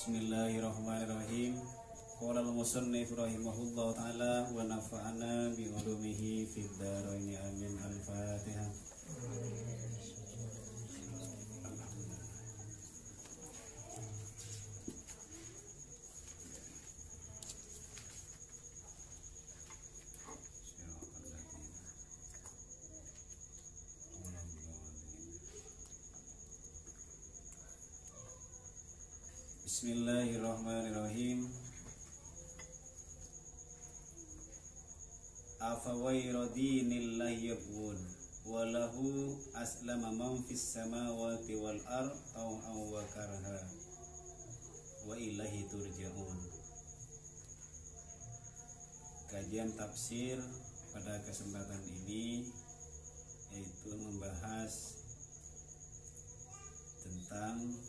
Bismillahirrahmanirrahim. Qala al-musannif rahimahullah ta'ala wa nafa'ana bi ulumihi fid dharain amin. Al-Fatihah. Bismillahirrahmanirrahim. Afawayra dinillahi yabghun wa lahu aslama man fis samawati wal ard taw'an wa karha wa ilaihi turja'un. Kajian tafsir pada kesempatan ini yaitu membahas tentang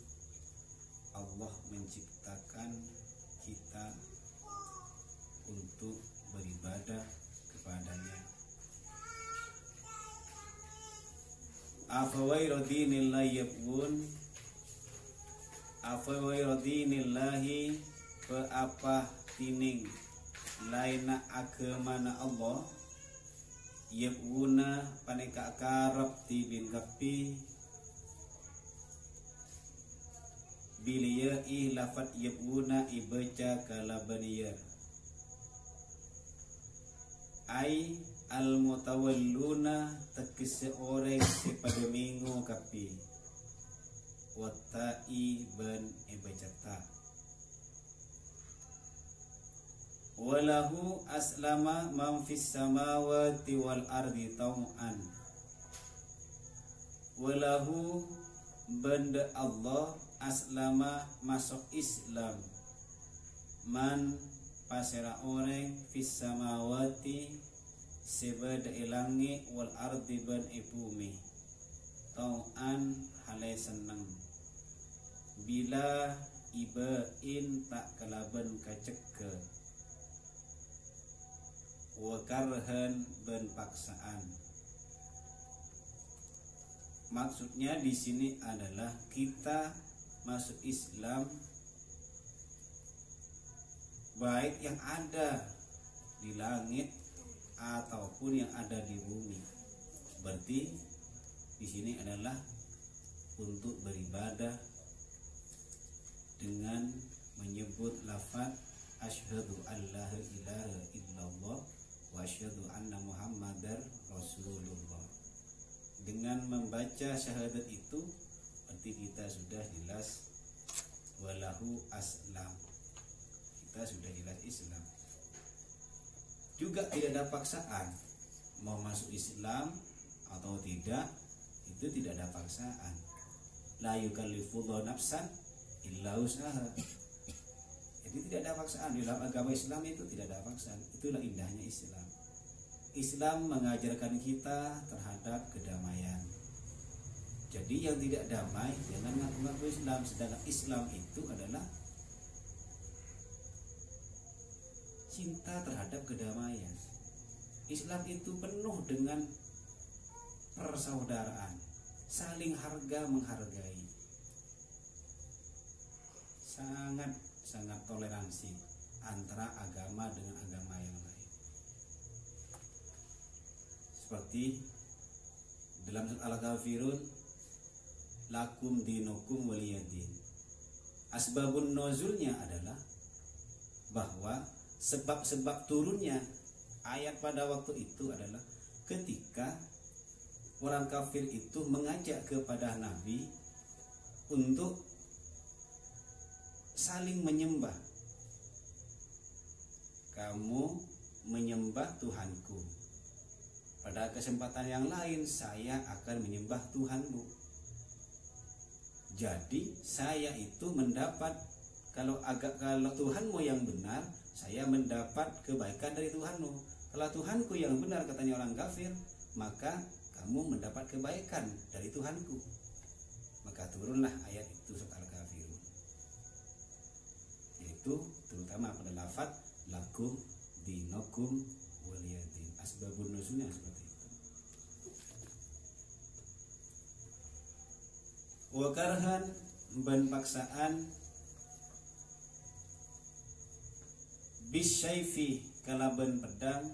Allah menciptakan kita untuk beribadah kepadanya. Afawayra dinillahi yabghun, afawayra dinillahi apa tining laina agamana Allah yabghuna paneka karep tibin kapi biliyai lafat yabuna ibaca kalabaniya ai al mutawalluna tekese orang pada minggu kapi watai ban ibacata walahu aslama man fis samawati wal ardi tau'an walahu benda Allah aslama masuk Islam man pasera orang fis samawati sebada ilangi wal ardi ban ibumi tau'an halai seneng bila ibain tak kalaban kaceke wa karhan ban paksaan. Maksudnya di sini adalah kita masuk Islam baik yang ada di langit ataupun yang ada di bumi. Berarti di sini adalah untuk beribadah dengan menyebut lafaz asyhadu alla ilaha illallah wa asyhadu anna muhammadar rasulullah. Dengan membaca syahadat itu berarti kita sudah jelas walahu aslam, kita sudah jelas Islam. Juga tidak ada paksaan mau masuk Islam atau tidak, itu tidak ada paksaan. La yukallifullahu nafsan illa usaha. Jadi tidak ada paksaan di dalam agama Islam, itu tidak ada paksaan. Itulah indahnya Islam. Islam mengajarkan kita terhadap kedamaian. Jadi yang tidak damai jangan ngaku-ngaku Islam. Sedangkan Islam itu adalah cinta terhadap kedamaian. Islam itu penuh dengan persaudaraan, saling harga menghargai, sangat toleransi antara agama dengan agama yang lain. Seperti dalam surat Al-Kafirun, lakum dinukum waliyadin. Asbabun nuzulnya adalah bahwa sebab-sebab turunnya ayat pada waktu itu adalah ketika orang kafir itu mengajak kepada Nabi untuk saling menyembah. Kamu menyembah Tuhanku, pada kesempatan yang lain saya akan menyembah Tuhanmu. Jadi saya itu mendapat, kalau Tuhanmu yang benar, saya mendapat kebaikan dari Tuhanmu. Kalau Tuhanku yang benar, katanya orang kafir, maka kamu mendapat kebaikan dari Tuhanku. Maka turunlah ayat itu surat Al-Kafirun, yaitu terutama pada lafaz lakum dinukum waliyadin. Asbabun nuzulnya seperti itu. Wa karhan ban paksaan bisyaifi kalaban pedang,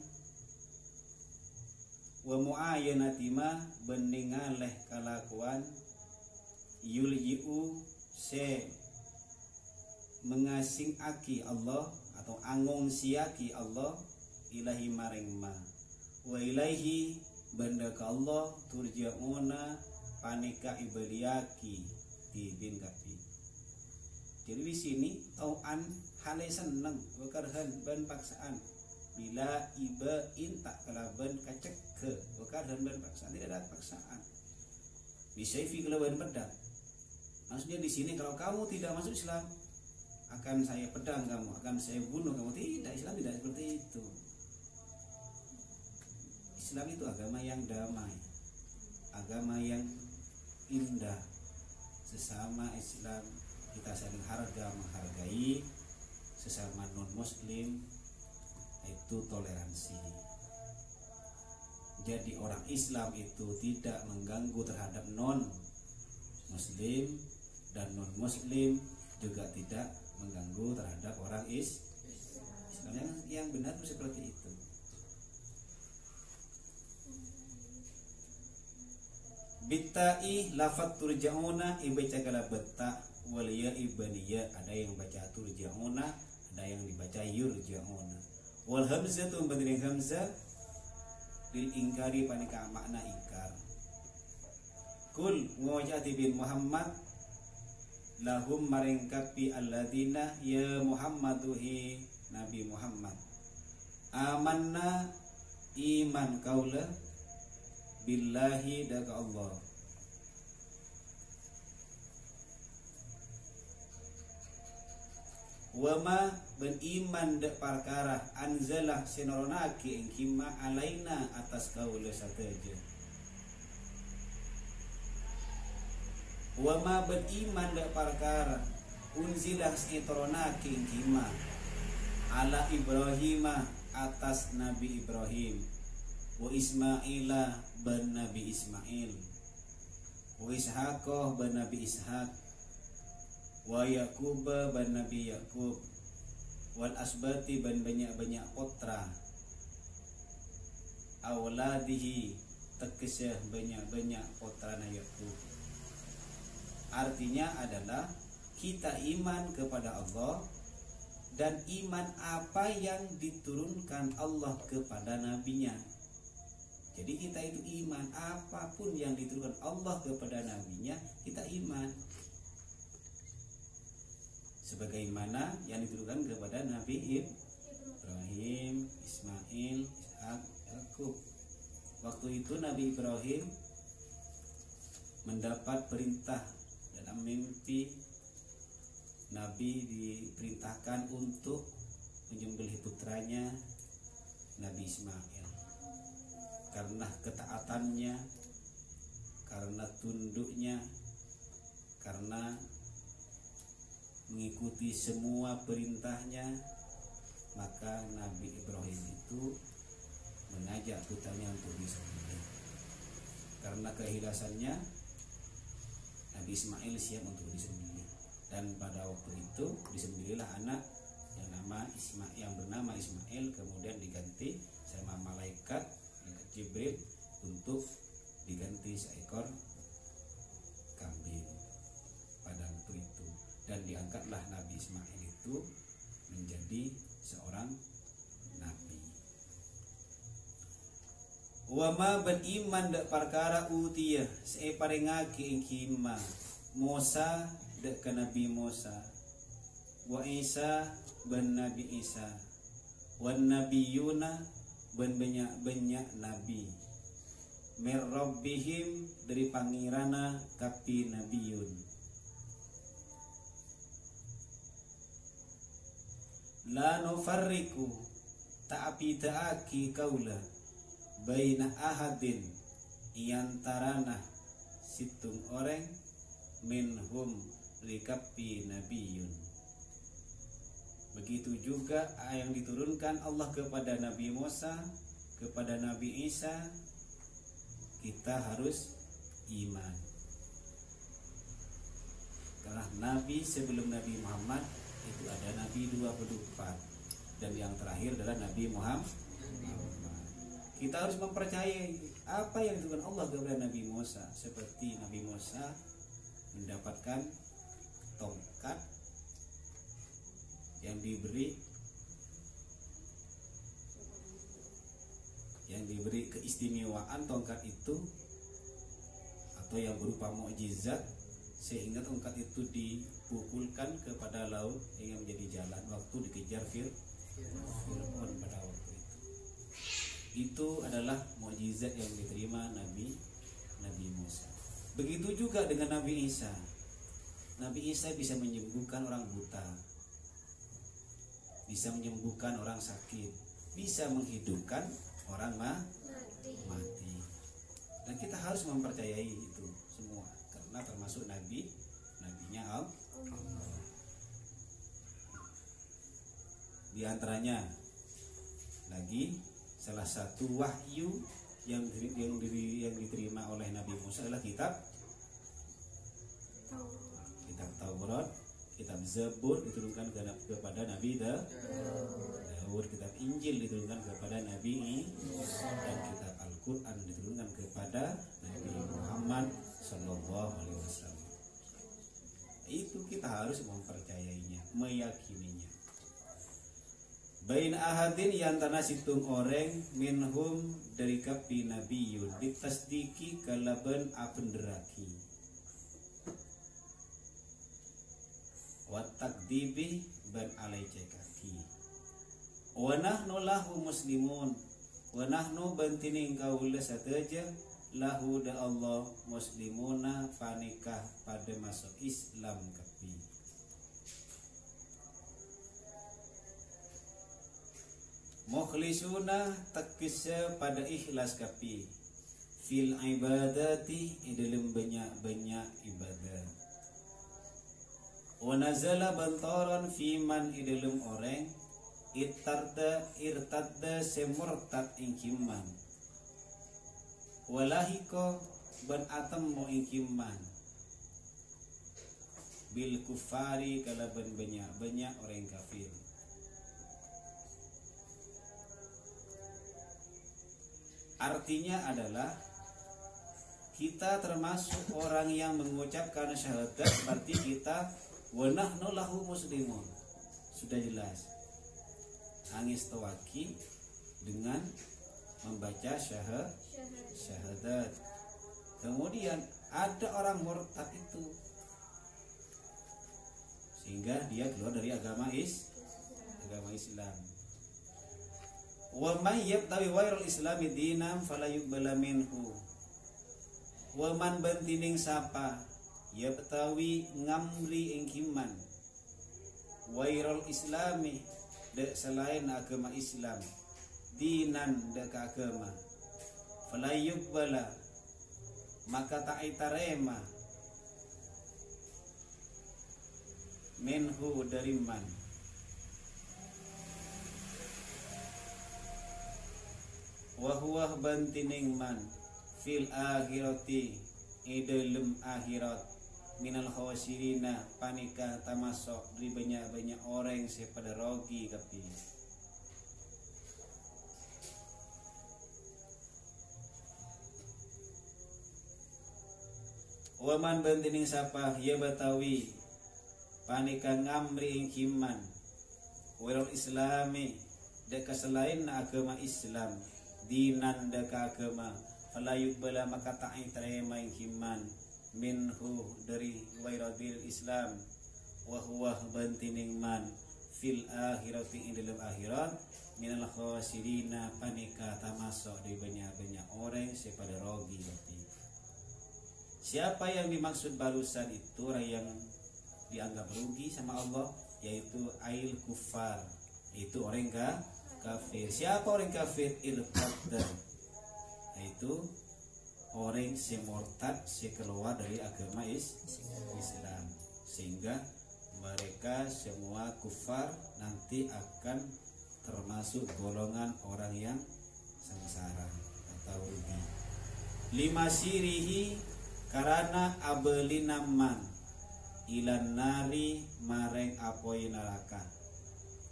wa muayyanati ma beningaleh kalakuan, yulji'u se mengasing aki Allah atau angung siaki Allah ilahi maring ma, wa ilaihi benda ka Allah turja'una panika ibadiyaki di bin kapi. Jadi di sini tauan hale seneng wakarhan ban paksaan, bila ibain tak kalaban kacek ke wakarhan ban paksaan, tidak ada paksaan. Bisayfi kalaban pedang, maksudnya di sini kalau kamu tidak masuk Islam akan saya pedang kamu, akan saya bunuh kamu. Tidak, Islam tidak seperti itu. Islam itu agama yang damai, agama yang indah. Sesama Islam kita saling menghargai, sesama non muslim itu toleransi. Jadi orang Islam itu tidak mengganggu terhadap non muslim, dan non muslim juga tidak mengganggu terhadap orang Islam. Yang benar itu seperti itu. Bitai lafat turja'una ibaca kala beta, waliya ibaniya ada yang baca turja'una, ada yang dibaca yurja'una. Wal hamzah tu banding hamzah lil ingkari panika makna ingkar. Kul ngojati bin Muhammad lahum maringkapi alladina ya Muhammaduhi Nabi Muhammad, amanna iman kaula billahi daga Allah, wama ben iman dek perkara anzalah sinoronaki engkima alaina atas kaula sateja, wama beriman dek perkara unzilah sinoronaki engkima ala Ibrahimah atas Nabi Ibrahim, wa Ismaila ban Nabi Ismail, wa Ishaqah ban Nabi Ishaq, wa Yaqub ban Nabi Yaqub, wal asbati ban banyak-banyak putra, awladihi tekesah banyak-banyak putra na Yaqub. Artinya adalah kita iman kepada Allah dan iman apa yang diturunkan Allah kepada nabinya. Jadi kita itu iman apapun yang diturunkan Allah kepada nabinya, kita iman. Sebagaimana yang diturunkan kepada Nabi Ibrahim, Ismail, Ishak, Yaqub. Waktu itu Nabi Ibrahim mendapat perintah dalam mimpi. Nabi diperintahkan untuk menyembelih putranya Nabi Ismail. Karena ketaatannya, karena tunduknya, karena mengikuti semua perintahnya, maka Nabi Ibrahim itu mengajak putranya untuk disembelih. Karena keikhlasannya, Nabi Ismail siap untuk disembelih. Dan pada waktu itu disembelihlah anak yang bernama Ismail, kemudian diganti sama malaikat Jibril untuk diganti seekor kambing pada waktu itu, dan diangkatlah Nabi Ismail itu menjadi seorang nabi. Wama beriman dek perkara utiyah separengake engkima Musa dek ke Nabi Musa, wa Isa ben Nabi Isa, wan nabiyuna ben banyak nabi, mir rabbihim dari pangirana kapi nabiyun, la nufarriku ta'api ta'aki kaula baina ahadin iantarana situng orang minhum likapi nabiyun. Begitu juga yang diturunkan Allah kepada Nabi Musa, kepada Nabi Isa, kita harus iman. Karena Nabi sebelum Nabi Muhammad itu ada Nabi 24. dan yang terakhir adalah Nabi Muhammad. Kita harus mempercayai apa yang ditujukan Allah kepada Nabi Musa, seperti Nabi Musa mendapatkan tongkat yang diberi keistimewaan tongkat itu, atau yang berupa mukjizat, sehingga tongkat itu dipukulkan kepada laut hingga menjadi jalan waktu dikejar Fir'aun pada waktu itu. Itu adalah mukjizat yang diterima Nabi Musa. Begitu juga dengan Nabi Isa. Nabi Isa bisa menyembuhkan orang buta, bisa menyembuhkan orang sakit, bisa menghidupkan orang mati. Dan kita harus mempercayai itu semua, karena termasuk nabinya Allah. Di antaranya lagi salah satu wahyu yang diterima oleh Nabi Musa adalah kitab Taurat, kitab Zabur diturunkan kepada Nabi Daud, kitab Injil diturunkan kepada Nabi Isa, dan kitab Al-Quran diturunkan kepada Nabi Muhammad SAW. Itu kita harus mempercayainya, meyakininya. Bain ahadin yantana situng orang minhum dari kapi nabiyun ditasdiki kalaban apenderaki watak dibi ban alai cekaki wa nahnu lahu muslimun wa nahnu bantining kaula sateja lahu da Allah muslimuna panikah pada masuk Islam kapi. Mukhlisuna takisa pada ikhlas kapi fil ibadati dalam banyak ibadah. Wa nazala bantaran fi man dalam orang irtadda semurtad ingkiman. Walahiko ban atam mo ingkiman bil kufari kalaban banyak orang kafir. Artinya adalah kita termasuk orang yang mengucapkan syahadat, berarti kita wa nahnu lahu muslimun. Sudah jelas. Angis tawaki dengan membaca syahadat. Kemudian ada orang murtad itu, sehingga dia keluar dari agama Islam. Wa may yabtawi wairul islami dinam fala yuqbala minhu. Wa man bantining sapa yabtawi ngamri ingkiman wairul islami de selain agama Islam dinan de agama fala yuqbala maka tak itarema minhu dari man wa huwa bantining man fil akhirati idalem akhirat minal khawasirina panika tamasok dari banyak orang sepada rogi kapi. Waman bantining sapa ya batawi panika ngamri ingkiman wirul islami deka selain agama Islam dinan deka agama fala yuqbala maka ta'i terima ingkiman minhu dari wairadil Islam wa huwa bantining man fil akhirati dalam akhirat minal khawasirina panika tamasok di banyak orang sepada rogi. Siapa yang dimaksud barusan itu orang yang dianggap rugi sama Allah, yaitu ail kufar, itu orang kafir. Siapa orang kafir? Irtadda, yaitu orang semurtad keluar dari agama Islam, sehingga mereka semua kufar nanti akan termasuk golongan orang yang sengsara atau rugi. Lima sirihi karena abelinaman ilan nari mareng apoi neraka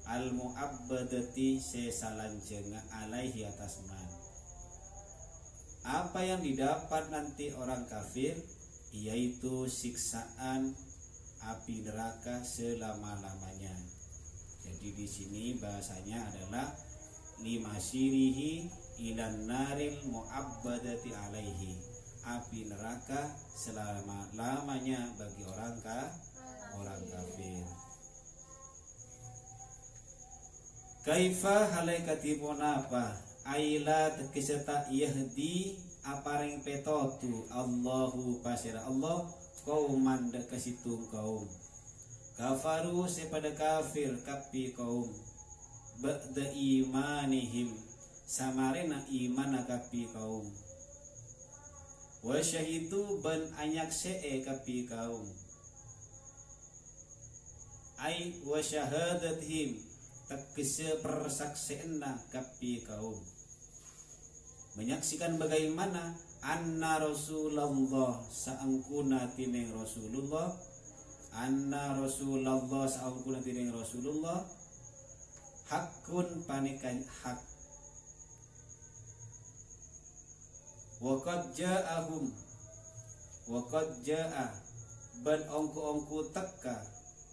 al mu'abbadati sesalanjenga alaihi atas man. Apa yang didapat nanti orang kafir yaitu siksaan api neraka selama-lamanya. Jadi di sini bahasanya adalah limasirihi ilan naril mu'abbadati alaihi, api neraka selama-lamanya bagi orang kafir. Kaifa halaikatipun apa aila tekiseta yahdi aparing petotu Allahu pasira Allah kauman dekasitung kaum kafaru sepada kafir kapi kaum ba'da imanihim samarena iman kapi kaum wa syahidu ban anyak see kapi kaum ai wa syahadatihim takise persaksianna kapi kaum menyaksikan bagaimana anna Rasulullah saangkuna tineng Rasulullah anna Rasulullah saangkuna tineng Rasulullah hakun panikan hak wa qad jaa ban ongku teka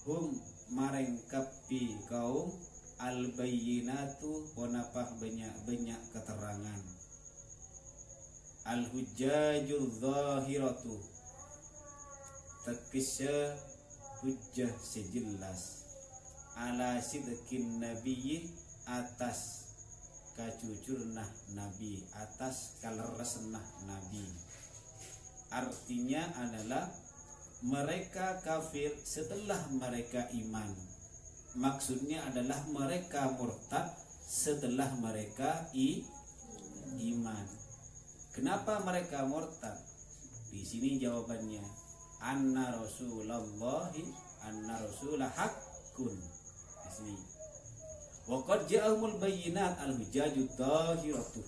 hum mareng kapi kaum al bayyinatu ponapah banyak keterangan al hujjajul zahiratu takisya hujjah sejelas ala sidqin nabiyyi atas kajujurnah nabi, atas kaleresnah nabi. Artinya adalah mereka kafir setelah mereka iman. Maksudnya adalah mereka murtad setelah mereka iman. Kenapa mereka murtad? Di sini jawabannya anna rasulah haqqun. Di sini wa qad ja'ahumul bayyinat al hujajud dhahiratu.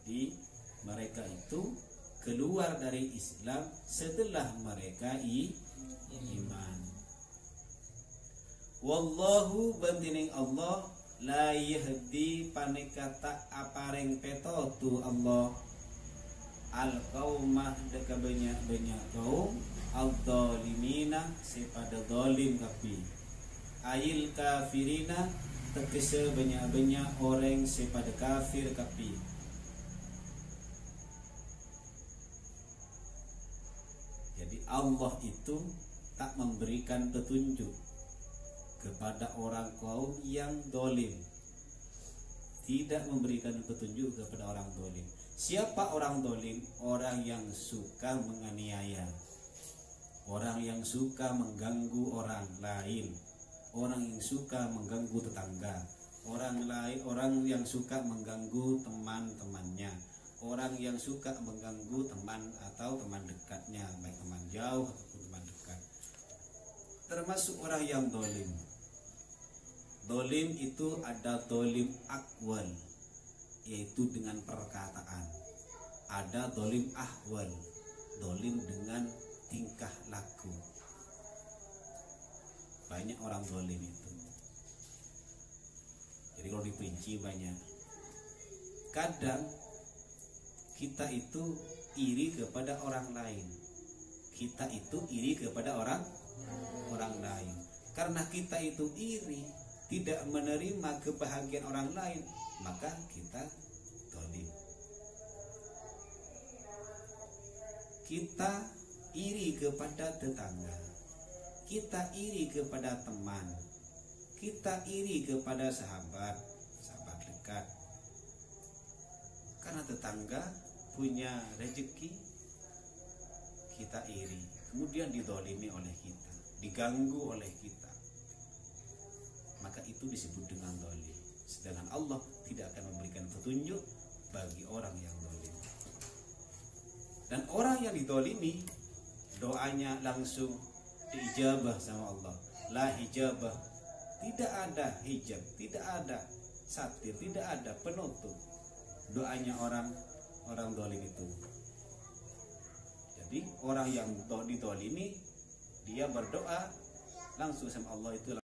Jadi mereka itu keluar dari Islam setelah mereka iman. Wallahu bantining Allah la yahdi panekata apareng petotu Allah al qaumah deka banyak kaum al dhalimina sepada zalim kapi ail kafirina tegese banyak orang sepada kafir kapi. Jadi Allah itu tak memberikan petunjuk kepada orang kaum yang dolim, tidak memberikan petunjuk kepada orang dolim. Siapa orang dolim? Orang yang suka menganiaya, orang yang suka mengganggu orang lain, orang yang suka mengganggu tetangga, orang yang suka mengganggu teman-temannya, orang yang suka mengganggu teman atau teman dekatnya, baik teman jauh ataupun teman dekat. Termasuk orang yang dolim. Dolim itu ada dolim akwal, yaitu dengan perkataan. Ada dolim ahwal, dolim dengan tingkah laku. Banyak orang dolim itu. Jadi kalau diperinci banyak. Kadang kita itu iri kepada orang lain. Kita itu iri kepada orang lain. Karena kita itu iri, tidak menerima kebahagiaan orang lain, maka kita dolim. Kita iri kepada tetangga, kita iri kepada teman, kita iri kepada sahabat dekat. Karena tetangga punya rezeki, kita iri, kemudian didolimi oleh kita, diganggu oleh kita, maka itu disebut dengan dolim. Sedangkan Allah tidak akan memberikan petunjuk bagi orang yang dolim. Dan orang yang didolimi, doanya langsung diijabah sama Allah. La hijabah, tidak ada hijab, tidak ada satir, tidak ada penutup doanya orang dolim itu. Jadi orang yang didolimi, dia berdoa langsung sama Allah itu